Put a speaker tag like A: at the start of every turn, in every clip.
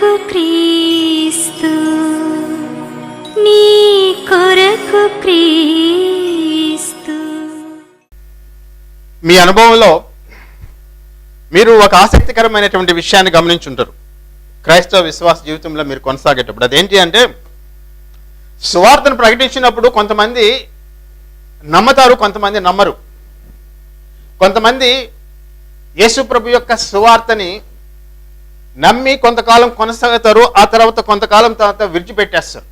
A: కొరకు క్రీస్తు, నీ కొరకు క్రీస్తు.
B: మీ అనుభవంలో మీరు ఒక ఆసక్తికరమైనటువంటి విషయాన్ని గమనించుంటారు. క్రైస్తవ విశ్వాస జీవితంలో మీరు కొనసాగేటప్పుడు అదేంటి అంటే, సువార్తను ప్రకటించినప్పుడు కొంతమంది నమ్మతారు, కొంతమంది నమ్మరు. కొంతమంది యేసు ప్రభు యొక్క సువార్తని నమ్మి కొంతకాలం కొనసాగుతారు, ఆ తర్వాత కొంతకాలం తర్వాత విడిచిపెట్టేస్తారు.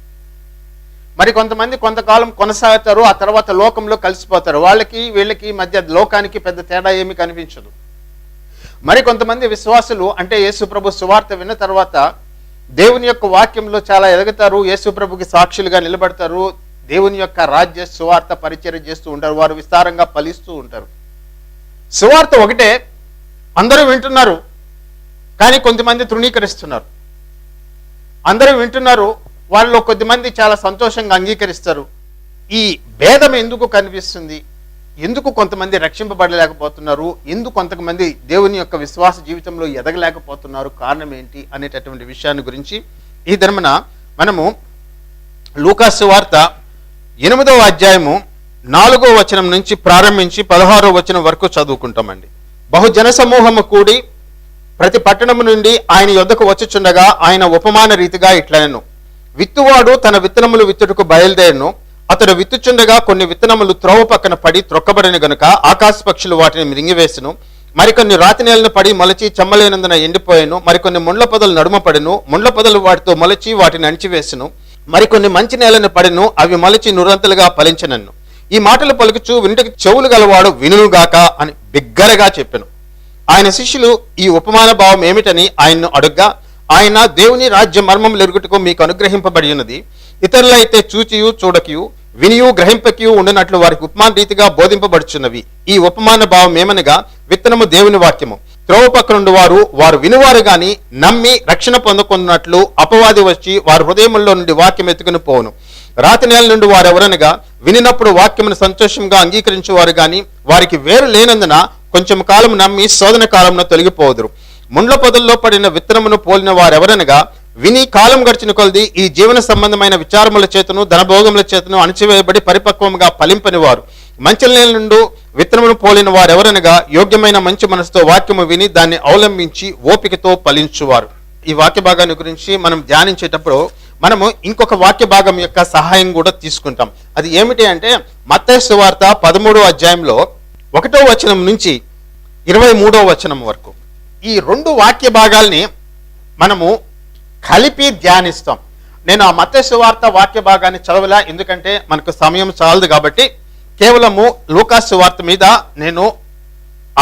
B: మరి కొంతమంది కొంతకాలం కొనసాగుతారు, ఆ తర్వాత లోకంలో కలిసిపోతారు. వాళ్ళకి వీళ్ళకి మధ్య లోకానికి పెద్ద తేడా ఏమీ కనిపించదు. మరి కొంతమంది విశ్వాసులు అంటే యేసు ప్రభు సువార్త విన్న తర్వాత దేవుని యొక్క వాక్యంలో చాలా ఎదుగుతారు, యేసు ప్రభుకి సాక్షులుగా నిలబడతారు, దేవుని యొక్క రాజ్య సువార్త పరిచర్య చేస్తూ ఉంటారు, వారు విస్తారంగా ఫలిస్తూ ఉంటారు. సువార్త ఒకటే, అందరూ వింటున్నారు, కానీ కొంతమంది తృణీకరిస్తున్నారు. అందరూ వింటున్నారు, వాళ్ళలో కొద్దిమంది చాలా సంతోషంగా అంగీకరిస్తారు. ఈ భేదం ఎందుకు కనిపిస్తుంది? ఎందుకు కొంతమంది రక్షింపబడలేకపోతున్నారు? ఎందుకు కొంతమంది దేవుని యొక్క విశ్వాస జీవితంలో ఎదగలేకపోతున్నారు? కారణం ఏంటి అనేటటువంటి విషయాన్ని గురించి ఈ దినమున మనము లూకా సువార్త 8వ అధ్యాయము 4వ వచనం నుంచి ప్రారంభించి 16వ వచనం వరకు చదువుకుంటామండి. బహుజన సమూహము కూడి ప్రతి పట్టణము నుండి ఆయన యొద్దకు వచ్చుచుండగా ఆయన ఉపమాన రీతిగా ఇట్లనెను. విత్తువాడు తన విత్తనములు విత్తుటకు బయలుదేరను. అతడు విత్తుచుండగా కొన్ని విత్తనములు త్రోవ పక్కన పడి త్రొక్కబడిన గనుక ఆకాశ పక్షులు వాటిని మింగివేసును. మరికొన్ని రాతి నేలను పడి మొలచి చెమ్మలేనందున ఎండిపోయాను. మరికొన్ని ముండ్ల పొదలు నడుమ పడెను, ముండ్ల పొదలు వాటితో మొలచి వాటిని అణిచివేసును. మరికొన్ని మంచి నేలను పడెను, అవి మొలచి నురంతలుగా ఫలించనన్ను. ఈ మాటలు పలుకుచూ వినుటకు చెవులు గలవాడు వినుగాక అని బిగ్గరగా చెప్పెను. ఆయన శిష్యులు ఈ ఉపమాన భావం ఏమిటని ఆయన్ను అడుగ్గా, ఆయన దేవుని రాజ్య మర్మములు ఎరుగుటకు మీకు అనుగ్రహింపబడి ఉన్నది. ఇతరులైతే చూచియు చూడకయు వినియు గ్రహింపకయు ఉండనట్లు వారికి ఉపమాన రీతిగా బోధింపబడుచున్నవి. ఈ ఉపమాన భావం ఏమనగా, విత్తనము దేవుని వాక్యము. త్రోవ పక్కనుండి వారు వినువారు గాని నమ్మి రక్షణ పొందుకున్నట్లు అపవాది వచ్చి వారి హృదయముల్లో నుండి వాక్యం ఎత్తుకుని పోవును. రాతి నేల నుండి వారు ఎవరనగా వినినప్పుడు వాక్యమును సంతోషంగా అంగీకరించేవారు గాని వారికి వేరు లేనందున కొంచెం కాలం నమ్మి శోధన కాలంలో తొలగిపోదురు. ముండ్ల పొదల్లో పడిన విత్తనమును పోలిన వారెవరనగా విని కాలం గడిచిన కొలది ఈ జీవన సంబంధమైన విచారముల చేతను ధనభోగముల చేతను అణచివేయబడి పరిపక్వముగా ఫలింపని వారు. మంచి నేల నుండి విత్తనమును పోలిన వారెవరనగా యోగ్యమైన మంచి మనసుతో వాక్యము విని దాన్ని అవలంబించి ఓపికతో ఫలించువారు. ఈ వాక్య భాగాన్ని గురించి మనం ధ్యానించేటప్పుడు మనము ఇంకొక వాక్య భాగం యొక్క సహాయం కూడా తీసుకుంటాం. అది ఏమిటి అంటే, మత్తయి సువార్త 13వ అధ్యాయంలో 1వ వచనం నుంచి 23వ వచనం వరకు ఈ 2 వాక్య భాగాల్ని మనము కలిపి ధ్యానిస్తాం. నేను ఆ మత్తయి సువార్త వాక్య భాగాన్ని చదవలా, ఎందుకంటే మనకు సమయం చాలదు కాబట్టి కేవలము లూకా సువార్త మీద నేను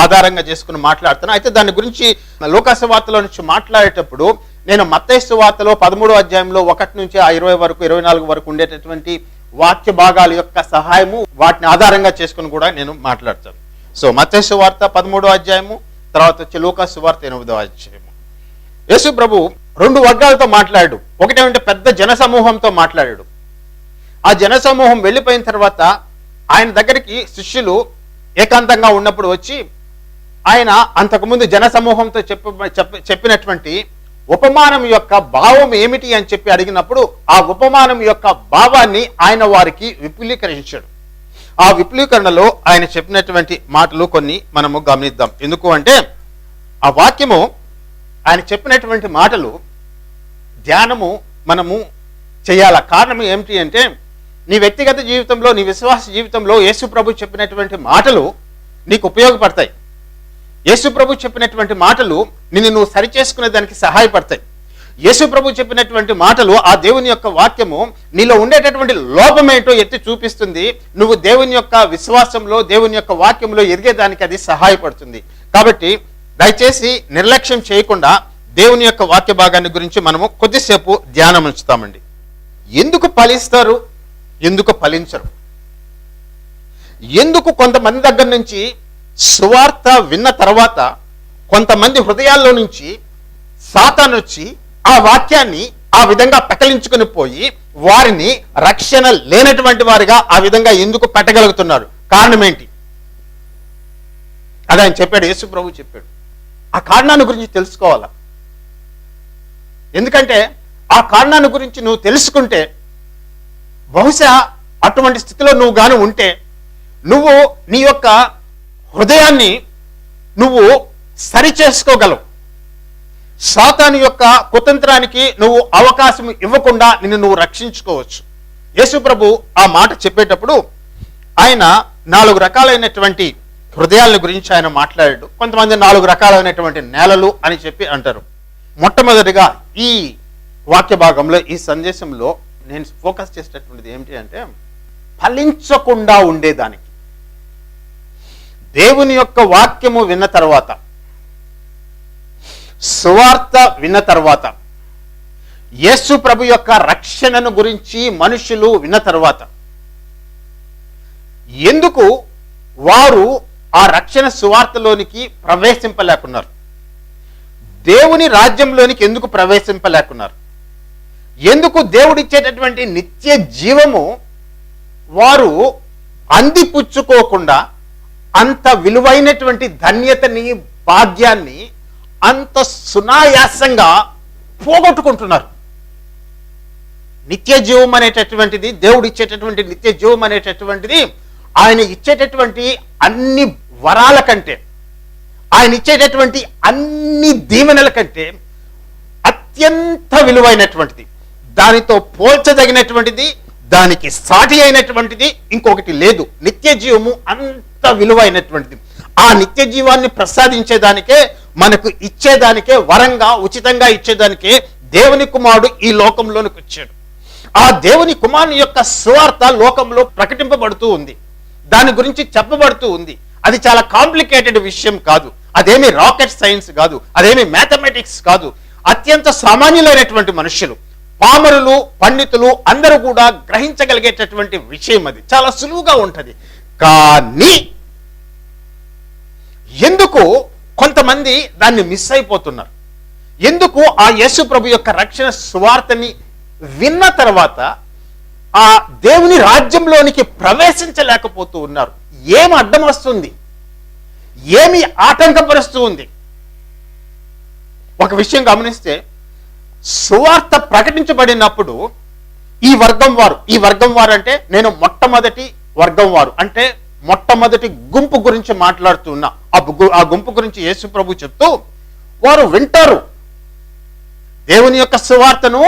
B: ఆధారంగా చేసుకుని మాట్లాడుతాను. అయితే దాని గురించి లూకా సువార్తలో నుంచి మాట్లాడేటప్పుడు నేను మత్తయి సువార్తలో 13వ అధ్యాయంలో 1 నుంచి 20 వరకు 24 వరకు ఉండేటటువంటి వాక్య భాగాల యొక్క సహాయము, వాటిని ఆధారంగా చేసుకుని కూడా నేను మాట్లాడతాను. సో మత్తయి సువార్త 13వ అధ్యాయము, తర్వాత వచ్చి లూకా సువార్త 8వ అధ్యాయము. యేసు ప్రభు 2 వర్గాలతో మాట్లాడాడు. ఒకటేమంటే పెద్ద జన సమూహంతో మాట్లాడాడు. ఆ జన సమూహం వెళ్ళిపోయిన తర్వాత ఆయన దగ్గరికి శిష్యులు ఏకాంతంగా ఉన్నప్పుడు వచ్చి ఆయన అంతకుముందు జన సమూహంతో చెప్పినటువంటి ఉపమానం యొక్క భావం ఏమిటి అని చెప్పి అడిగినప్పుడు ఆ ఉపమానం యొక్క భావాన్ని ఆయన వారికి విపులీకరించాడు. ఆ విపులీకరణలో ఆయన చెప్పినటువంటి మాటలు కొన్ని మనము గమనిద్దాం. ఎందుకు అంటే ఆ వాక్యము, ఆయన చెప్పినటువంటి మాటలు ధ్యానము మనము చేయాల. కారణం ఏమిటి అంటే, నీ వ్యక్తిగత జీవితంలో, నీ విశ్వాస జీవితంలో యేసు ప్రభు చెప్పినటువంటి మాటలు నీకు ఉపయోగపడతాయి. యేసు ప్రభు చెప్పినటువంటి మాటలు నిన్ను నువ్వు సరిచేసుకునే దానికి సహాయపడతాయి. యేసు ప్రభు చెప్పినటువంటి మాటలు, ఆ దేవుని యొక్క వాక్యము నీలో ఉండేటటువంటి లోపమేంటో ఎత్తి చూపిస్తుంది. నువ్వు దేవుని యొక్క విశ్వాసంలో, దేవుని యొక్క వాక్యంలో ఎదిగేదానికి అది సహాయపడుతుంది. కాబట్టి దయచేసి నిర్లక్ష్యం చేయకుండా దేవుని యొక్క వాక్య భాగాన్ని గురించి మనము కొద్దిసేపు ధ్యానం ఉంచుతామండి. ఎందుకు ఫలిస్తారు, ఎందుకు ఫలించరు? ఎందుకు కొంతమంది దగ్గర నుంచి సువార్త విన్న తర్వాత కొంతమంది హృదయాల్లో నుంచి సాతాను వచ్చి ఆ వాక్యాన్ని ఆ విధంగా పెకలించుకుని పోయి వారిని రక్షణ లేనటువంటి వారిగా ఆ విధంగా ఎందుకు పెట్టగలుగుతున్నారు? కారణం ఏంటి? అది ఆయన చెప్పాడు, యేసు ప్రభు చెప్పాడు. ఆ కారణాన్ని గురించి తెలుసుకోవాలా? ఎందుకంటే ఆ కారణాన్ని గురించి నువ్వు తెలుసుకుంటే, బహుశా అటువంటి స్థితిలో నువ్వు గాను ఉంటే, నువ్వు నీ యొక్క హృదయాన్ని నువ్వు సరి చేసుకోగలవు. సాతాను యొక్క కుతంత్రానికి నువ్వు అవకాశం ఇవ్వకుండా నిన్ను నువ్వు రక్షించుకోవచ్చు. యేసు ప్రభు ఆ మాట చెప్పేటప్పుడు ఆయన 4 రకాలైనటువంటి హృదయాల గురించి ఆయన మాట్లాడాడు. కొంతమంది 4 రకాలైనటువంటి నేలలు అని చెప్పి అంటారు. మొట్టమొదటిగా ఈ వాక్య భాగంలో, ఈ సందేశంలో నేను ఫోకస్ చేసేటటువంటిది ఏమిటి అంటే, ఫలించకుండా ఉండేదానికి. దేవుని యొక్క వాక్యము విన్న తర్వాత, సువార్త విన్న తర్వాత, యేసు ప్రభు యొక్క రక్షణను గురించి మనుషులు విన్న తర్వాత, ఎందుకు వారు ఆ రక్షణ సువార్తలోనికి ప్రవేశింపలేకున్నారు? దేవుని రాజ్యంలోనికి ఎందుకు ప్రవేశింపలేకున్నారు? ఎందుకు దేవుడిచ్చేటటువంటి నిత్య జీవము వారు అందిపుచ్చుకోకుండా అంత విలువైనటువంటి ధన్యతని, భాగ్యాన్ని అంత సునాయాసంగా పోగొట్టుకుంటున్నారు? నిత్య జీవం అనేటటువంటిది, దేవుడు ఇచ్చేటటువంటి నిత్య జీవం అనేటటువంటిది, ఆయన ఇచ్చేటటువంటి అన్ని వరాల కంటే, ఆయన ఇచ్చేటటువంటి అన్ని దీవెనల కంటే అత్యంత విలువైనటువంటిది, దానితో పోల్చదగినటువంటిది, దానికి సాటి అయినటువంటిది ఇంకొకటి లేదు. నిత్య జీవము అంత విలువైనటువంటిది. ఆ నిత్య జీవాన్ని ప్రసాదించేదానికే, మనకు ఇచ్చేదానికే, వరంగా ఉచితంగా ఇచ్చేదానికే దేవుని కుమారుడు ఈ లోకంలోనికి వచ్చాడు. ఆ దేవుని కుమారుని యొక్క సువార్త లోకంలో ప్రకటింపబడుతూ ఉంది, దాని గురించి చెప్పబడుతూ ఉంది. అది చాలా కాంప్లికేటెడ్ విషయం కాదు, అదేమి రాకెట్ సైన్స్ కాదు, అదేమి మ్యాథమెటిక్స్ కాదు. అత్యంత సామాన్యులైనటువంటి మనుషులు, పామరులు, పండితులు అందరూ కూడా గ్రహించగలిగేటటువంటి విషయం. అది చాలా సులువుగా ఉంటుంది. కానీ ఎందుకు కొంతమంది దాన్ని మిస్ అయిపోతున్నారు? ఎందుకు ఆ యేసు ప్రభు యొక్క రక్షణ సువార్తని విన్న తర్వాత ఆ దేవుని రాజ్యంలోనికి ప్రవేశించలేకపోతూ ఉన్నారు? ఏమి అడ్డం వస్తుంది? ఏమి ఆటంకపరుస్తూ ఉంది? ఒక విషయం గమనిస్తే, సువార్త ప్రకటించబడినప్పుడు ఈ వర్గం వారు అంటే నేను మొట్టమొదటి వర్గం వారు అంటే మొట్టమొదటి గుంపు గురించి మాట్లాడుతున్నా. ఆ గుంపు గురించి యేసు ప్రభు చెప్తూ, వారు వింటారు, దేవుని యొక్క సువార్తను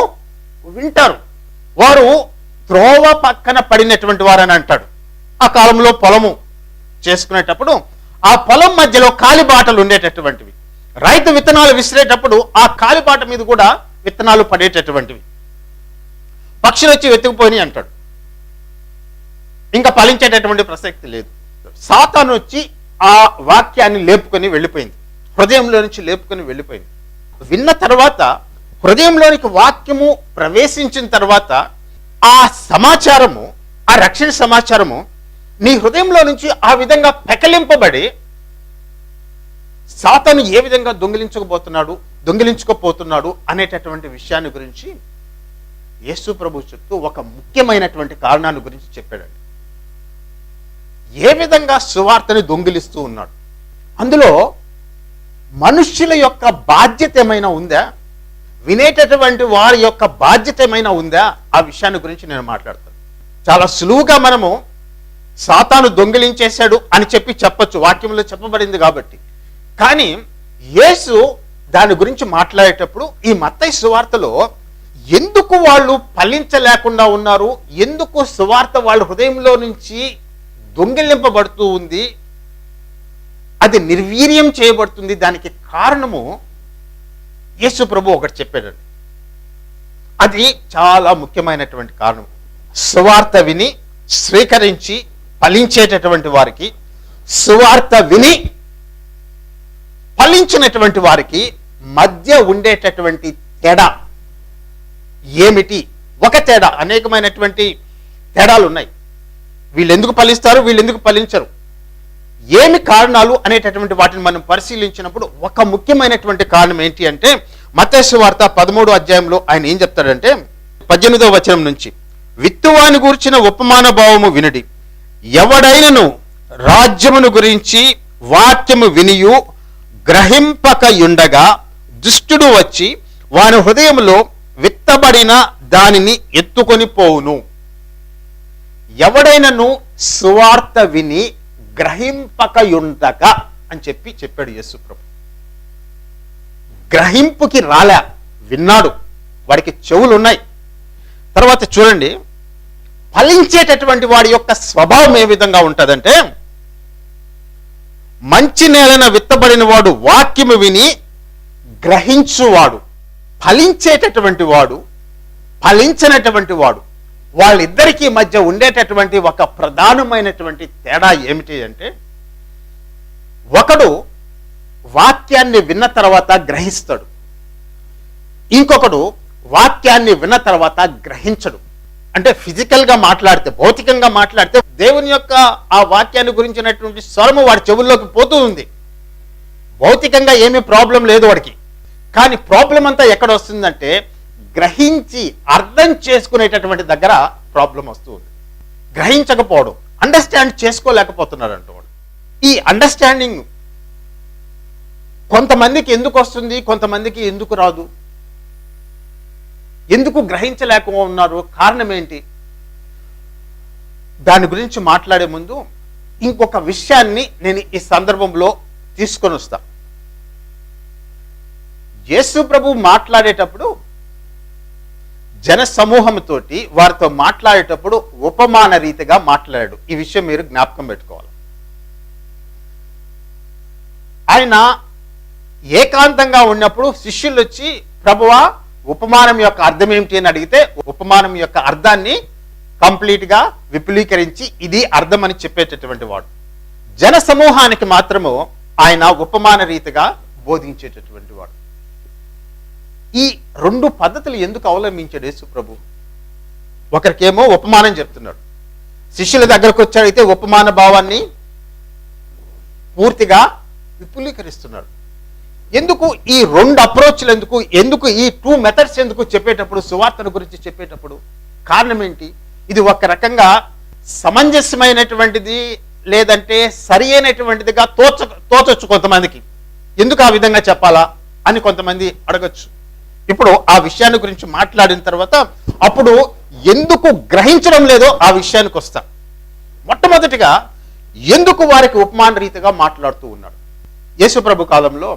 B: వింటారు. వారు త్రోవ పక్కన పడినటువంటి వారని అంటాడు. ఆ కాలంలో పొలము చేసుకునేటప్పుడు ఆ పొలం మధ్యలో కాలిబాటలు ఉండేటటువంటివి. రైతు విత్తనాలు విసిరేటప్పుడు ఆ కాలిబాట మీద కూడా విత్తనాలు పడేటటువంటివి. పక్షులు వచ్చి వెతుకుపోయి అంటాడు. ఇంకా ఫలించేటటువంటి ప్రసక్తి లేదు. సాతాను వచ్చి ఆ వాక్యాన్ని లేపుకొని వెళ్ళిపోయింది, హృదయంలో నుంచి లేపుకొని వెళ్ళిపోయింది. విన్న తర్వాత, హృదయంలోనికి వాక్యము ప్రవేశించిన తర్వాత, ఆ సమాచారము, ఆ రక్షణ సమాచారము నీ హృదయంలో నుంచి ఆ విధంగా పెకలింపబడి, సాతాను ఏ విధంగా దొంగిలించుకోపోతున్నాడు అనేటటువంటి విషయాన్ని గురించి యేసు ప్రభు చెప్తూ ఒక ముఖ్యమైనటువంటి కారణాన్ని గురించి చెప్పాడండి. ఏ విధంగా సువార్తని దొంగిలిస్తూ ఉన్నాడు? అందులో మనుష్యుల యొక్క బాధ్యత ఏమైనా ఉందా? వినేటటువంటి వారి యొక్క బాధ్యత ఏమైనా ఉందా? ఆ విషయాన్ని గురించి నేను మాట్లాడతాను. చాలా సులువుగా మనము సాతాను దొంగిలించేశాడు అని చెప్పొచ్చు, వాక్యంలో చెప్పబడింది కాబట్టి. కానీ యేసు దాని గురించి మాట్లాడేటప్పుడు ఈ మత్తయి సువార్తలో ఎందుకు వాళ్ళు ఫలించలేకుండా ఉన్నారు, ఎందుకు సువార్త వాళ్ళ హృదయంలో నుంచి దొంగిలింపబడుతూ ఉంది, అది నిర్వీర్యం చేయబడుతుంది, దానికి కారణము యేసు ప్రభు ఒకటి చెప్పాడండి. అది చాలా ముఖ్యమైనటువంటి కారణం. సువార్త విని స్వీకరించి ఫలించేటటువంటి వారికి, సువార్త విని ఫలించినటువంటి వారికి మధ్య ఉండేటటువంటి తేడా ఏమిటి? ఒక తేడా, అనేకమైనటువంటి తేడాలు ఉన్నాయి. వీళ్ళు ఎందుకు ఫలిస్తారు, వీళ్ళు ఎందుకు ఫలించరు, ఏమి కారణాలు అనేటటువంటి వాటిని మనం పరిశీలించినప్పుడు ఒక ముఖ్యమైనటువంటి కారణం ఏంటి అంటే, మత్తయి సువార్త 13వ అధ్యాయంలో ఆయన ఏం చెప్తాడంటే 18వ వచనం నుంచి, విత్తువాని గూర్చిన ఉపమాన భావము వినుడి, ఎవడైనను రాజ్యమును గురించి వాక్యము వినియు గ్రహింపక యుండగా దుష్టుడు వచ్చి వాని హృదయంలో విత్తబడిన దానిని ఎత్తుకొని పోవును. ఎవడైనను సువార్త విని గ్రహింపకయుండక అని చెప్పాడు యేసు ప్రభు. గ్రహింపుకి రాలే, విన్నాడు, వాడికి చెవులు ఉన్నాయి. తర్వాత చూడండి, ఫలించేటటువంటి వాడి యొక్క స్వభావం ఏ విధంగా ఉంటుందంటే, మంచి నేలన విత్తబడిన వాడు వాక్యము విని గ్రహించువాడు. ఫలించేటటువంటి వాడు, ఫలించినటువంటి వాడు, వాళ్ళిద్దరికీ మధ్య ఉండేటటువంటి ఒక ప్రధానమైనటువంటి తేడా ఏమిటి అంటే, ఒకడు వాక్యాన్ని విన్న తర్వాత గ్రహిస్తాడు, ఇంకొకడు వాక్యాన్ని విన్న తర్వాత గ్రహించడు. అంటే ఫిజికల్గా మాట్లాడితే, భౌతికంగా మాట్లాడితే దేవుని యొక్క ఆ వాక్యాన్ని గురించినటువంటి స్వరము వాడి చెవుల్లోకి పోతూ ఉంది. భౌతికంగా ఏమీ ప్రాబ్లం లేదు వాడికి. కానీ ప్రాబ్లం అంతా ఎక్కడ వస్తుందంటే, గ్రహించి అర్థం చేసుకునేటటువంటి దగ్గర ప్రాబ్లం వస్తూ ఉంది. గ్రహించకపోవడం, అండర్స్టాండ్ చేసుకోలేకపోతున్నారు అంటవాడు. ఈ అండర్స్టాండింగ్ కొంతమందికి ఎందుకు వస్తుంది, కొంతమందికి ఎందుకు రాదు? ఎందుకు గ్రహించలేక ఉన్నారు? కారణం ఏంటి? దాని గురించి మాట్లాడే ముందు ఇంకొక విషయాన్ని నేను ఈ సందర్భంలో తీసుకొని వస్తా. యేసు ప్రభు మాట్లాడేటప్పుడు జన సమూహంతో వారితో మాట్లాడేటప్పుడు ఉపమాన రీతిగా మాట్లాడాడు. ఈ విషయం మీరు జ్ఞాపకం పెట్టుకోవాలి. ఆయన ఏకాంతంగా ఉన్నప్పుడు శిష్యులు వచ్చి, ప్రభువా ఉపమానం యొక్క అర్థం ఏమిటి అని అడిగితే, ఉపమానం యొక్క అర్థాన్ని కంప్లీట్ గా విపులీకరించి ఇది అర్థం అని చెప్పేటటువంటి వాడు. జన సమూహానికి మాత్రము ఆయన ఉపమాన రీతిగా బోధించేటటువంటి వాడు. ఈ రెండు పద్ధతులు ఎందుకు అవలంబించాడు యేసు ప్రభు? ఒకరికేమో ఉపమానం చెప్తున్నాడు, శిష్యుల దగ్గరకు వచ్చాడైతే ఉపమాన భావాన్ని పూర్తిగా విపులీకరిస్తున్నాడు. ఎందుకు ఈ రెండు అప్రోచ్లు ఎందుకు ఈ టూ మెథడ్స్ ఎందుకు చెప్పేటప్పుడు, సువార్తను గురించి చెప్పేటప్పుడు కారణం ఏంటి? ఇది ఒక రకంగా సమంజసమైనటువంటిది లేదంటే సరి అయినటువంటిదిగా తోచొచ్చు కొంతమందికి. ఎందుకు ఆ విధంగా చెప్పాలా అని కొంతమంది అడగచ్చు. ఇప్పుడు ఆ విషయాన్ని గురించి మాట్లాడిన తర్వాత అప్పుడు ఎందుకు గ్రహించడం లేదో ఆ విషయానికి వస్తా. మొట్టమొదటిగా ఎందుకు వారికి ఉపమాన రీతిగా మాట్లాడుతూ ఉన్నాడు? యేసు ప్రభు కాలంలో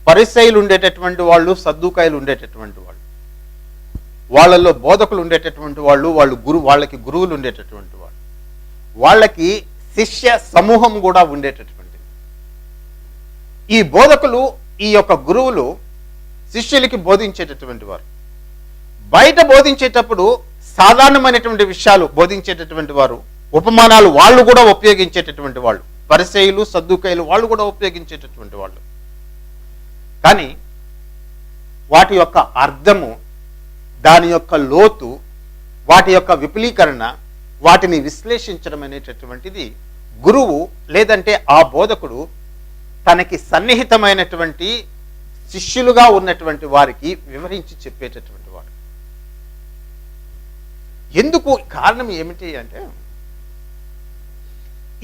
B: పరిసయ్యులు ఉండేటటువంటి వాళ్ళు, సద్దూకాయలు ఉండేటటువంటి వాళ్ళు, వాళ్ళల్లో బోధకులు ఉండేటటువంటి వాళ్ళు, వాళ్ళకి గురువులు ఉండేటటువంటి వాళ్ళు, వాళ్ళకి శిష్య సమూహం కూడా ఉండేటటువంటిది. ఈ బోధకులు, ఈ యొక్క గురువులు శిష్యులకి బోధించేటటువంటి వారు. బయట బోధించేటప్పుడు సాధారణమైనటువంటి విషయాలు బోధించేటటువంటి వారు, ఉపమానాలు వాళ్ళు కూడా ఉపయోగించేటటువంటి వాళ్ళు, పరిసయ్యులు సద్దూకాయలు వాళ్ళు కూడా ఉపయోగించేటటువంటి వాళ్ళు. కానీ వాటి యొక్క అర్థము, దాని యొక్క లోతు, వాటి యొక్క విపులీకరణ, వాటిని విశ్లేషించడం అనేటటువంటిది గురువు లేదంటే ఆ బోధకుడు తనకి సన్నిహితమైనటువంటి శిష్యులుగా ఉన్నటువంటి వారికి వివరించి చెప్పేటటువంటి వాడు. ఎందుకు? కారణం ఏమిటి అంటే,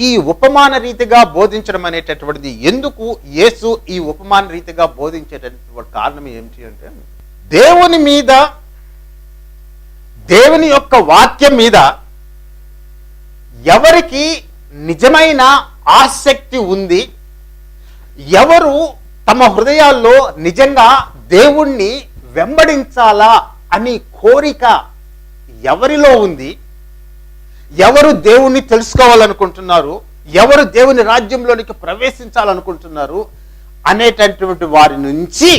B: ఈ ఉపమాన రీతిగా బోధించడం అనేటటువంటిది ఎందుకు యేసు ఈ ఉపమాన రీతిగా బోధించేటటువంటి కారణం ఏమిటి అంటే, దేవుని మీద, దేవుని యొక్క వాక్యం మీద ఎవరికి నిజమైన ఆసక్తి ఉంది, ఎవరు తమ హృదయాల్లో నిజంగా దేవుణ్ణి వెంబడించాలా అని కోరిక ఎవరిలో ఉంది, ఎవరు దేవుణ్ణి తెలుసుకోవాలనుకుంటున్నారు, ఎవరు దేవుని రాజ్యంలోనికి ప్రవేశించాలనుకుంటున్నారు అనేటటువంటి వారి నుంచి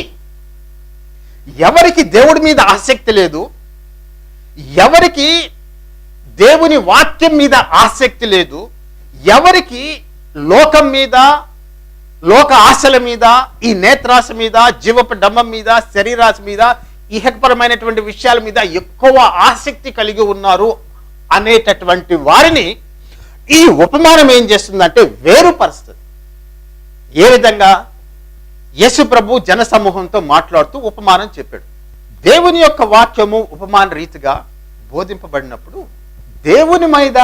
B: ఎవరికి దేవుడి మీద ఆసక్తి లేదు, ఎవరికి దేవుని వాక్యం మీద ఆసక్తి లేదు, ఎవరికి లోకం మీద, లోక ఆశల మీద, ఈ నేత్రాశ మీద, జీవపు డంబం మీద, శరీరాశ మీద, ఇహపరమైనటువంటి విషయాల మీద ఎక్కువ ఆసక్తి కలిగి ఉన్నారు అనేటటువంటి వారిని ఈ ఉపమానం ఏం చేస్తుందంటే వేరుపరుస్తుంది. ఏ విధంగా? యేసు ప్రభు జన సమూహంతో మాట్లాడుతూ ఉపమానం చెప్పాడు. దేవుని యొక్క వాక్యము ఉపమాన రీతిగా బోధింపబడినప్పుడు దేవుని మీద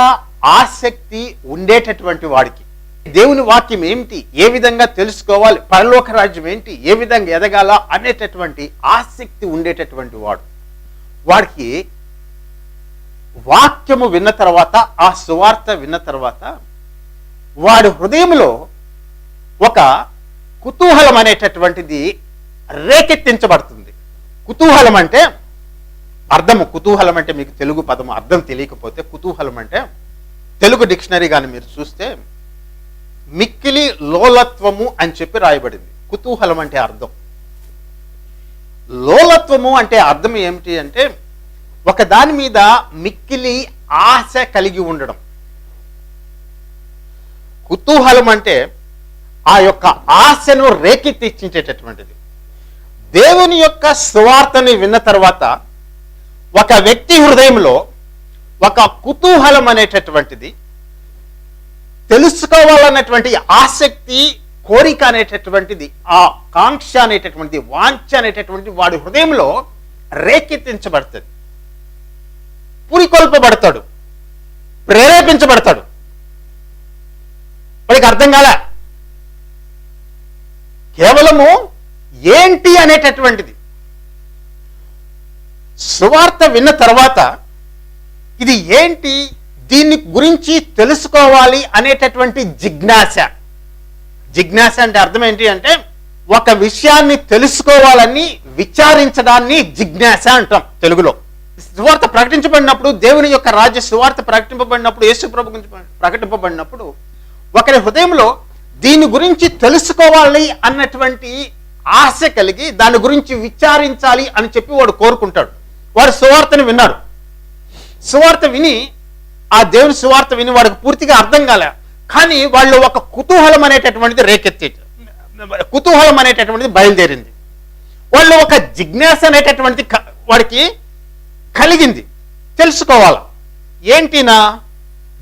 B: ఆసక్తి ఉండేటటువంటి వాడికి, దేవుని వాక్యం ఏమిటి, ఏ విధంగా తెలుసుకోవాలి, పరలోక రాజ్యం ఏంటి, ఏ విధంగా ఎదగాల అనేటటువంటి ఆసక్తి ఉండేటటువంటి వాడికి వాక్యము విన్న తర్వాత, ఆ సువార్త విన్న తర్వాత వాడి హృదయంలో ఒక కుతూహలం అనేటటువంటిది రేకెత్తించబడుతుంది. కుతూహలం అంటే అర్థము, కుతూహలం అంటే మీకు తెలుగు పదము అర్థం తెలియకపోతే, కుతూహలం అంటే తెలుగు డిక్షనరీ కానీ మీరు చూస్తే మిక్కిలి లోలత్వము అని చెప్పి రాయబడింది. కుతూహలం అంటే అర్థం. లోలత్వము అంటే అర్థం ఏమిటి అంటే ఒక దాని మీద మిక్కిలి ఆశ కలిగి ఉండడం. కుతూహలం అంటే ఆ యొక్క ఆశను రేకెత్తించేటటువంటిది. దేవుని యొక్క సువార్తని విన్న తర్వాత ఒక వ్యక్తి హృదయంలో ఒక కుతూహలం అనేటటువంటిది, తెలుసుకోవాలన్నటువంటి ఆసక్తి, కోరిక అనేటటువంటిది, ఆ కాంక్ష అనేటటువంటిది, వాంఛ అనేటటువంటి వాడి హృదయంలో రేకెత్తించబడుతుంది. పురికొల్పబడతాడు, ప్రేరేపించబడతాడు. వాడికి అర్థం కాలే కేవలము ఏంటి అనేటటువంటిది. సువార్త విన్న తర్వాత ఇది ఏంటి, దీన్ని గురించి తెలుసుకోవాలి అనేటటువంటి జిజ్ఞాస. జిజ్ఞాస అంటే అర్థం ఏంటి అంటే ఒక విషయాన్ని తెలుసుకోవాలని విచారించడాన్ని జిజ్ఞాస అంటాం తెలుగులో. సువార్త ప్రకటించబడినప్పుడు, దేవుని యొక్క రాజ్య సువార్త ప్రకటింపబడినప్పుడు, యేసు ప్రభు గురించి ప్రకటింపబడినప్పుడు ఒకరి హృదయంలో దీని గురించి తెలుసుకోవాలి అన్నటువంటి ఆశ కలిగి దాని గురించి విచారించాలి అని చెప్పి వాడు కోరుకుంటాడు. వాడు సువార్తని విన్నాడు. సువార్త విని, ఆ దేవుని సువార్త విని వాడికి పూర్తిగా అర్థం కాలే, కానీ వాళ్ళు ఒక కుతూహలం అనేటటువంటిది కుతూహలం అనేటటువంటిది బయలుదేరింది. వాళ్ళు ఒక జిజ్ఞాస అనేటటువంటిది వాడికి కలిగింది. తెలుసుకోవాల ఏంటినా,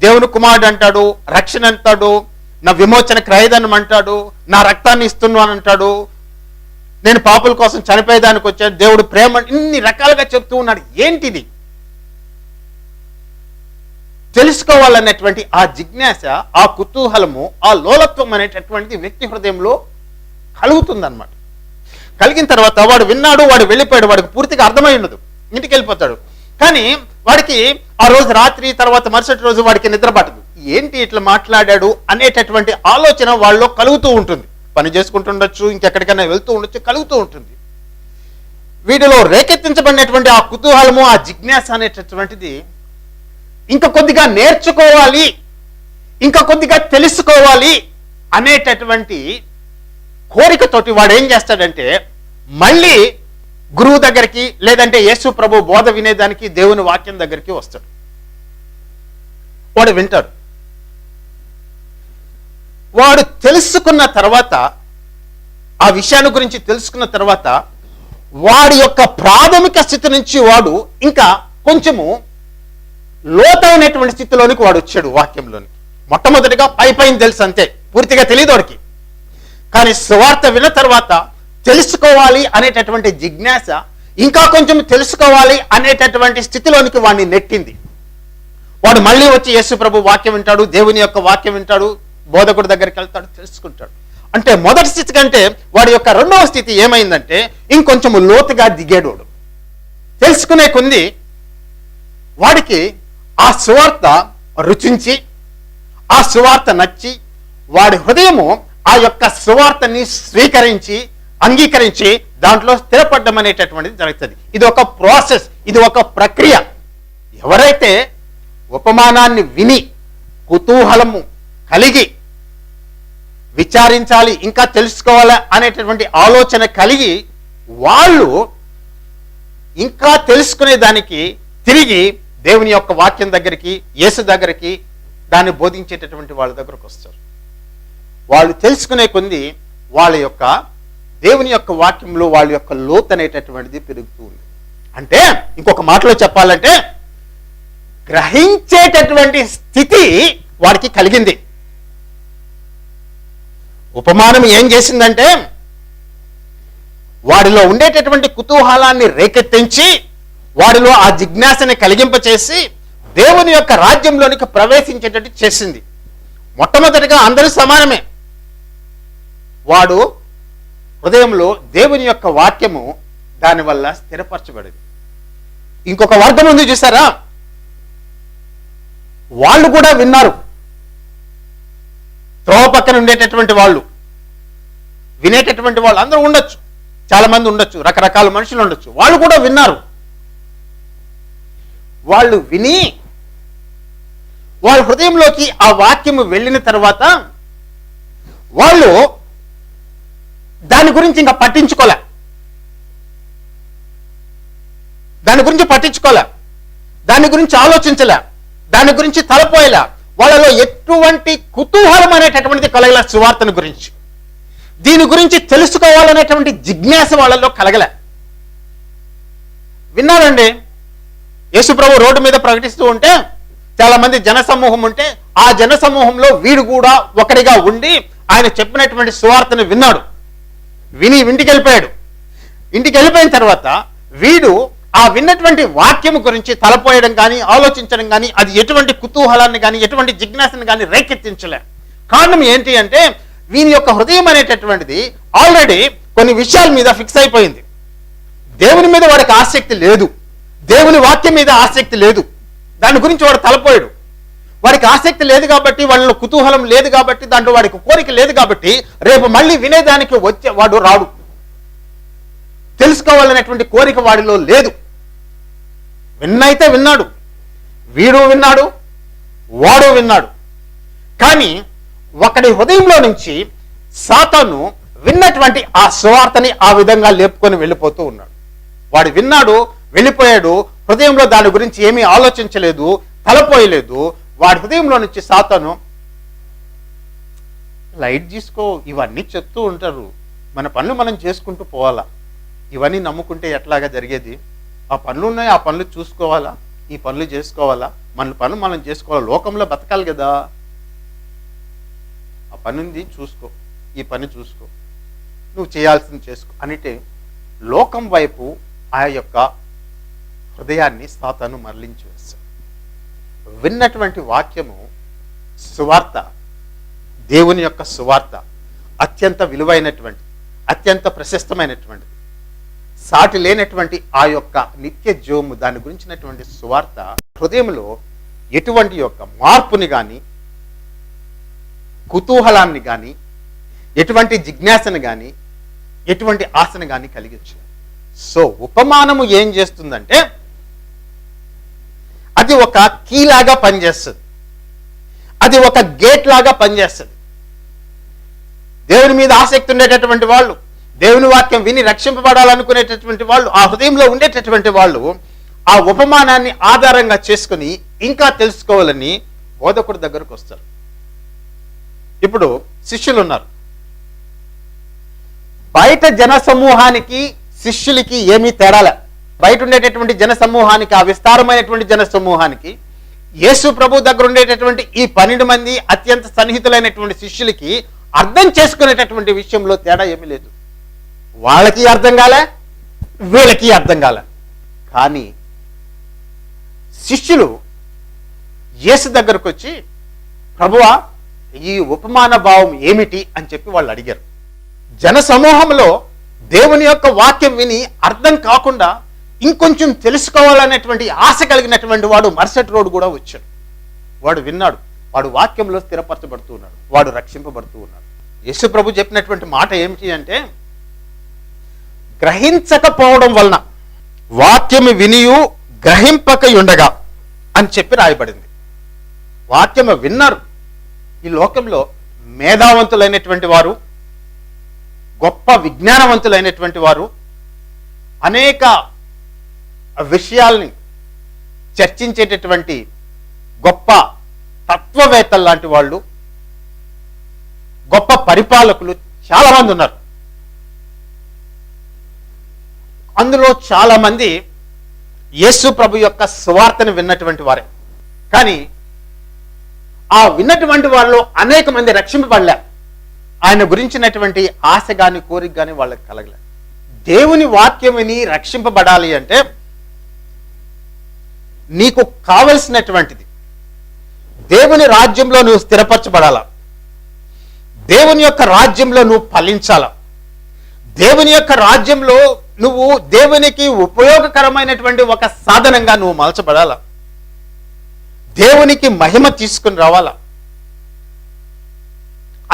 B: దేవుని కుమారుడు అంటాడు, రక్షణ అంటాడు, నా విమోచన క్రయధనం అంటాడు, నా రక్తాన్ని ఇస్తున్నాను అంటాడు, నేను పాపుల కోసం చనిపోయేదానికి వచ్చాను, దేవుడు ప్రేమ, ఇన్ని రకాలుగా చెప్తూ ఉన్నాడు. ఏంటిది తెలుసుకోవాలనేటువంటి ఆ జిజ్ఞాస, ఆ కుతూహలము, ఆ లోలత్వం అనేటటువంటిది వ్యక్తి హృదయంలో కలుగుతుందన్నమాట. కలిగిన తర్వాత వాడు విన్నాడు, వాడు వెళ్ళిపోయాడు, వాడికి పూర్తిగా అర్థమై ఉండదు, ఇంటికి వెళ్ళిపోతాడు. కానీ వాడికి ఆ రోజు రాత్రి తర్వాత మరుసటి రోజు వాడికి నిద్ర పట్టదు. ఏంటి ఇట్లా మాట్లాడాడు అనేటటువంటి ఆలోచన వాళ్ళలో కలుగుతూ ఉంటుంది. పని చేసుకుంటుండొచ్చు, ఇంకెక్కడికైనా వెళ్తూ ఉండొచ్చు, కలుగుతూ ఉంటుంది. వీటిలో రేకెత్తించబడినటువంటి ఆ కుతూహలము, ఆ జిజ్ఞాస అనేటటువంటిది ఇంకా కొద్దిగా నేర్చుకోవాలి, ఇంకా కొద్దిగా తెలుసుకోవాలి అనేటటువంటి కోరికతోటి వాడు ఏం చేస్తాడంటే మళ్ళీ గురువు దగ్గరికి, లేదంటే యేసు ప్రభు బోధ వినేదానికి దేవుని వాక్యం దగ్గరికి వస్తాడు. వాడు వింటాడు. వాడు తెలుసుకున్న తర్వాత, ఆ విషయాన్ని గురించి తెలుసుకున్న తర్వాత వాడి యొక్క ప్రాథమిక స్థితి నుంచి వాడు ఇంకా కొంచెము లోతైనటువంటి స్థితిలోనికి వాడు వచ్చాడు. వాక్యంలోనికి మొట్టమొదటిగా పైన తెలుసు అంతే, పూర్తిగా తెలియదు వాడికి. కానీ సువార్త విన్న తర్వాత తెలుసుకోవాలి అనేటటువంటి జిజ్ఞాస, ఇంకా కొంచెం తెలుసుకోవాలి అనేటటువంటి స్థితిలోనికి వాడిని నెట్టింది. వాడు మళ్ళీ వచ్చి యేసు ప్రభు వాక్యం వింటాడు, దేవుని యొక్క వాక్యం వింటాడు, బోధకుడి దగ్గరికి వెళ్తాడు, తెలుసుకుంటాడు. అంటే మొదటి స్థితి కంటే వాడి యొక్క రెండవ స్థితి ఏమైందంటే ఇంకొంచెం లోతుగా దిగాడు. వాడు తెలుసుకునే కొంది వాడికి ఆ సువార్త రుచించి, ఆ సువార్త నచ్చి, వాడి హృదయము ఆ యొక్క సువార్తని స్వీకరించి, అంగీకరించి దాంట్లో స్థిరపడ్డం అనేటటువంటిది జరుగుతుంది. ఇది ఒక ప్రాసెస్, ఇది ఒక ప్రక్రియ. ఎవరైతే ఉపమానాన్ని విని కుతూహలము కలిగి విచారించాలి, ఇంకా తెలుసుకోవాలి అనేటటువంటి ఆలోచన కలిగి వాళ్ళు ఇంకా తెలుసుకునే దానికి తిరిగి దేవుని యొక్క వాక్యం దగ్గరికి, యేసు దగ్గరికి, దాన్ని బోధించేటటువంటి వాళ్ళ దగ్గరకు వస్తారు. వాళ్ళు తెలుసుకునే కొంది వాళ్ళ యొక్క దేవుని యొక్క వాక్యంలో వాళ్ళ యొక్క లోతు అనేటటువంటిది పెరుగుతూ ఉంది. అంటే ఇంకొక మాటలో చెప్పాలంటే గ్రహించేటటువంటి స్థితి వాడికి కలిగింది. ఉపమానం ఏం చేసిందంటే వాడిలో ఉండేటటువంటి కుతూహలాన్ని రేకెత్తించి, వాడిలో ఆ జిజ్ఞాసని కలిగింపచేసి దేవుని యొక్క రాజ్యంలోనికి ప్రవేశించేటట్టు చేసింది. మొట్టమొదటిగా అందరూ సమానమే. వాడు హృదయంలో దేవుని యొక్క వాక్యము దానివల్ల స్థిరపరచబడింది. ఇంకొక వర్గం ఉంది చూసారా, వాళ్ళు కూడా విన్నారు. త్రోవ పక్కన ఉండేటటువంటి వాళ్ళు, వినేటటువంటి వాళ్ళు అందరూ ఉండొచ్చు, చాలా మంది ఉండొచ్చు, రకరకాల మనుషులు ఉండొచ్చు. వాళ్ళు కూడా విన్నారు. వాళ్ళు విని వాళ్ళ హృదయంలోకి ఆ వాక్యము వెళ్ళిన తర్వాత వాళ్ళు దాని గురించి ఇంకా పట్టించుకోలే, దాని గురించి ఆలోచించలే, దాని గురించి తలపోయేలా. వాళ్ళలో ఎటువంటి కుతూహలం అనేటటువంటిది కలగల సువార్తను గురించి. దీని గురించి తెలుసుకోవాలనేటువంటి జిజ్ఞాస వాళ్ళలో కలగలే. విన్నారండి, యేసుప్రభు రోడ్డు మీద ప్రకటిస్తూ ఉంటే చాలా మంది జనసమూహం ఉంటే ఆ జనసమూహంలో వీడు కూడా ఒకడిగా ఉండి ఆయన చెప్పినటువంటి సువార్తను విన్నాడు. విని ఇంటికి వెళ్ళిపోయాడు. ఇంటికి వెళ్ళిపోయిన తర్వాత వీడు ఆ విన్నటువంటి వాక్యం గురించి తలపోయడం కానీ ఆలోచించడం కానీ అది ఎటువంటి కుతూహలాన్ని కానీ ఎటువంటి జిజ్ఞాసను కానీ రేకెత్తించలే. కారణం ఏంటి అంటే వీని యొక్క హృదయం అనేటటువంటిది ఆల్రెడీ కొన్ని విషయాల మీద ఫిక్స్ అయిపోయింది. దేవుని మీద వాడికి ఆసక్తి లేదు, దేవుని వాక్యం మీద ఆసక్తి లేదు, దాని గురించి వాడు తలపోయాడు. వాడికి ఆసక్తి లేదు కాబట్టి, వాళ్ళలో కుతూహలం లేదు కాబట్టి, దాంట్లో వాడికి కోరిక లేదు కాబట్టి రేపు మళ్ళీ వినేదానికి వాడు రాడు. తెలుసుకోవాలనేటువంటి కోరిక వాడిలో లేదు. విన్నైతే విన్నాడు, వీడు విన్నాడు, వాడు విన్నాడు. కానీ ఒకడి హృదయంలో నుంచి సాతాను విన్నటువంటి ఆ సువార్తని ఆ విధంగా లేపుకొని వెళ్ళిపోతూ ఉన్నాడు. వాడు విన్నాడు, వెళ్ళిపోయాడు, హృదయంలో దాని గురించి ఏమీ ఆలోచించలేదు, తలపోయలేదు. వాడి హృదయంలో నుంచి సాతాను లైట్ తీసుకో, ఇవన్నీ చెప్తూ ఉంటారు, మన పనులు మనం చేసుకుంటూ పోవాలా, ఇవన్నీ నమ్ముకుంటే ఎట్లాగా జరిగేది, ఆ పనులు ఉన్నాయి, ఆ పనులు చూసుకోవాలా, ఈ పనులు చేసుకోవాలా, మన పనులు మనం చేసుకోవాలా, లోకంలో బతకాలి కదా, ఆ పనింది చూసుకో, ఈ పని చూసుకో, నువ్వు చేయాల్సింది చేసుకో అంటే లోకం వైపు ఆ యొక్క హృదయాన్ని సాతాను మరలించి వేస్తాడు. విన్నటువంటి వాక్యము సువార్త, దేవుని యొక్క సువార్త అత్యంత విలువైనటువంటి, అత్యంత ప్రశస్తమైనటువంటిది, సాటి లేనటువంటి ఆ యొక్క నిత్య జీవము, దాని గురించినటువంటి సువార్త హృదయంలో ఎటువంటి యొక్క మార్పుని కానీ, కుతూహలాన్ని కానీ, ఎటువంటి జిజ్ఞాసను కానీ, ఎటువంటి ఆశను కానీ కలిగించు. సో ఉపమానము ఏం చేస్తుందంటే అది ఒక కీ లాగా పనిచేస్తుంది, అది ఒక గేట్ లాగా పనిచేస్తుంది. దేవుని మీద ఆసక్తి ఉండేటటువంటి వాళ్ళు, దేవుని వాక్యం విని రక్షింపబడాలనుకునేటటువంటి వాళ్ళు, ఆ హృదయంలో ఉండేటటువంటి వాళ్ళు ఆ ఉపమానాన్ని ఆధారంగా చేసుకుని ఇంకా తెలుసుకోవాలని బోధకుడి దగ్గరకు వస్తారు. ఇప్పుడు శిష్యులు ఉన్నారు. బయట జన సమూహానికి శిష్యులకి ఏమీ తేడాలే. బయట ఉండేటటువంటి జన సమూహానికి, ఆ విస్తారమైనటువంటి జన సమూహానికి, యేసు ప్రభు దగ్గర ఉండేటటువంటి ఈ 12 మంది అత్యంత సన్నిహితులైనటువంటి శిష్యులకి అర్థం చేసుకునేటటువంటి విషయంలో తేడా ఏమీ లేదు. వాళ్ళకి అర్థం కాలే, వీళ్ళకి అర్థం కాలే. కానీ శిష్యులు యేసు దగ్గరకు వచ్చి, ప్రభువా ఈ ఉపమాన భావం ఏమిటి అని చెప్పి వాళ్ళు అడిగారు. జన సమూహంలో దేవుని యొక్క వాక్యం విని అర్థం కాకుండా ఇంకొంచెం తెలుసుకోవాలనేటువంటి ఆశ కలిగినటువంటి వాడు మరుసటి రోజు కూడా వచ్చాడు. వాడు విన్నాడు, వాడు వాక్యంలో స్థిరపరచబడుతూ ఉన్నాడు, వాడు రక్షింపబడుతూ ఉన్నాడు. యేసు ప్రభు చెప్పినటువంటి మాట ఏమిటి అంటే, గ్రహించకపోవడం వలన వాక్యము వినియు గ్రహింపకయుండగా అని చెప్పి రాయబడింది. వాక్యము విన్నారు. ఈ లోకంలో మేధావంతులైనటువంటి వారు, గొప్ప విజ్ఞానవంతులైనటువంటి వారు, అనేక విషయాల్ని చర్చించేటటువంటి గొప్ప తత్వవేత్తలు లాంటి వాళ్ళు, గొప్ప పరిపాలకులు చాలా మంది ఉన్నారు. అందులో చాలా మంది యేసు ప్రభు యొక్క సువార్తను విన్నటువంటి వారే. కానీ ఆ విన్నటువంటి వారిలో అనేక మంది రక్షింపబడలే. ఆయన గురించినటువంటి ఆశ గాని కోరిక గాని వాళ్ళకి కలగలే. దేవుని వాక్యం విని రక్షింపబడాలి అంటే నీకు కావలసినటువంటిది దేవుని రాజ్యంలో నువ్వు స్థిరపరచబడాలా, దేవుని యొక్క రాజ్యంలో నువ్వు ఫలించాలా, దేవుని యొక్క రాజ్యంలో నువ్వు దేవునికి ఉపయోగకరమైనటువంటి ఒక సాధనంగా నువ్వు మలచబడాలా, దేవునికి మహిమ తీసుకుని రావాలా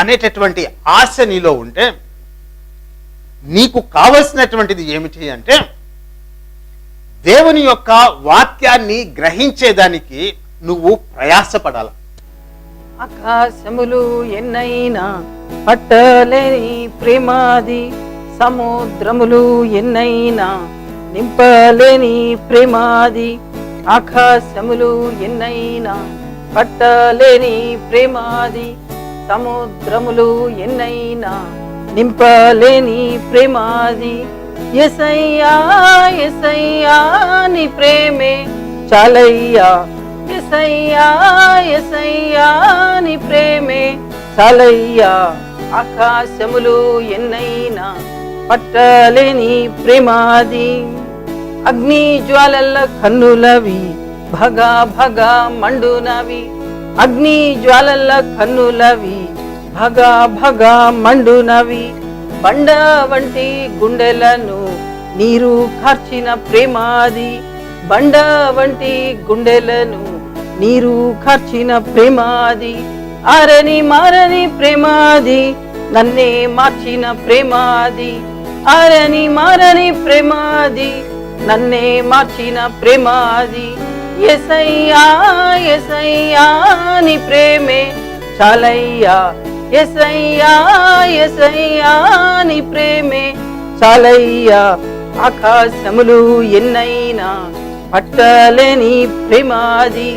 B: అనేటటువంటి ఆశ నీలో ఉంటే నీకు కావలసినటువంటిది ఏమిటి అంటే దేవుని యొక్క వాక్యాన్ని గ్రహించేదానికి నువ్వు ప్రయాసపడాలి.
C: ఆకాశములు ఎన్నైనా పట్టలేని ప్రేమాది, సముద్రములు ఎన్నైనా నింపలేని ప్రేమాది. ఆకాశములు ఎన్నైనా పట్టలేని ప్రేమాది, సముద్రములు ఎన్నైనా నింపలేని ప్రేమాది. యేసయ్యా యేసయ్యా నీ ప్రేమే చాలయ్యా, యేసయ్యా యేసయ్యా నీ ప్రేమే చాలయ్యా. ఆకాశములు ఎన్నైనా పట్టలేని ప్రేమాది. అగ్ని జ్వాలల కన్నులవి భగా భగా మండునవి, అగ్ని జ్వాలల కన్నులవి భగా భగా మండునవి. బండ వంటి గుండెలను నీరు కార్చిన ప్రేమాది, బండ వంటి గుండెలను నీరు కార్చిన ప్రేమాది. ఆరని మారని ప్రేమాది, నన్నే మార్చిన ప్రేమాది. ఆరని మారని ప్రేమాది, నన్నే మార్చిన ప్రేమాది. యేసయ్యా యేసయ్యా నీ ప్రేమే చాలయ్యా, యేసయ్యా యేసయ్యా నీ ప్రేమే చాలయ్యా. ఆకాశములు ఎన్నైనా పట్టలేని ప్రేమాది,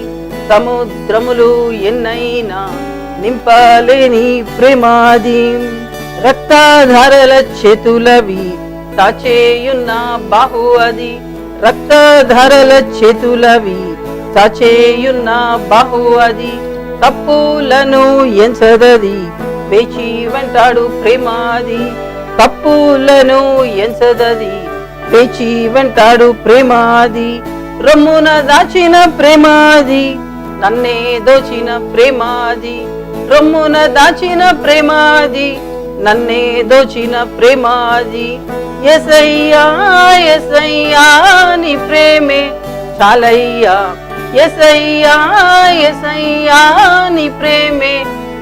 C: సముద్రములు ఎన్నైనా నింపలేని ప్రేమాది. రక్తధారల చేతులవి చాచేయున్న బాహు అది, రక్తధారల చేతులవి చాచేయున్న బాహు అది. తప్పులను ఎంచదది వేచి వెంటాడు ప్రేమాది, తప్పులను ఎంచదది వేచి వెంటాడు ప్రేమాది. రొమ్మున దాచిన ప్రేమాది, నన్నే దోచిన ప్రేమాది. రొమ్మున దాచిన ప్రేమాది, నన్నే దోచిన ప్రేమాది. యేసయ్యా యేసయ్యా నీ ప్రేమే చాలయ్యా, యేసయ్యా యేసయ్యా నీ ప్రేమే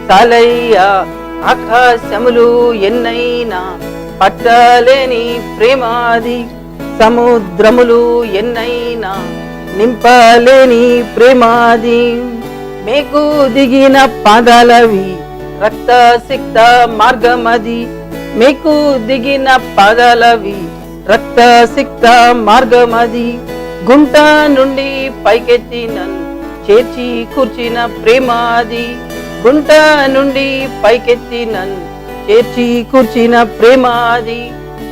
C: చాలయ్యా. ఆకాశములు ఎన్నైనా పట్టలేని ప్రేమాది, సముద్రములు ఎన్నైనా నింపలేని ప్రేమాది. మేకు దిగిన పాదాలవి రక్త సిక్త మార్గమది, మేకు దిగిన పాదాలవి రక్త సిక్త మార్గమది. గుంట నుండి పైకెత్తి నన్ను చేర్చి కూర్చిన ప్రేమాది, గుంట నుండి పైకెత్తి నన్ను చేర్చి కూర్చిన ప్రేమాది.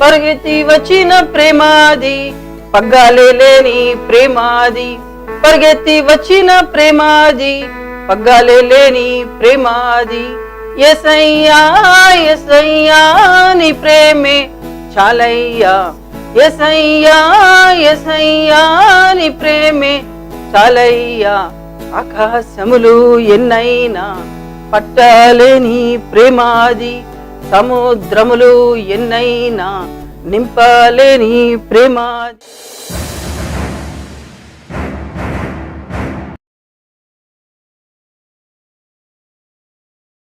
C: పరిగెత్తి వచ్చిన ప్రేమాది, పగ్గాలే లేని ప్రేమాది. పరిగెత్తి వచ్చిన ప్రేమాది, పగ్గాలే లేని ప్రేమాది. యేసయ్యా యేసయ్యా నీ ప్రేమే చాలయ్యా, యేసయ్యా యేసయ్యా నీ ప్రేమే చాలయ్యా. ఆకాశములు ఎన్నైనా పట్టలేని ప్రేమాది, సముద్రములు ఎన్నైనా నింపలేని ప్రేమాది.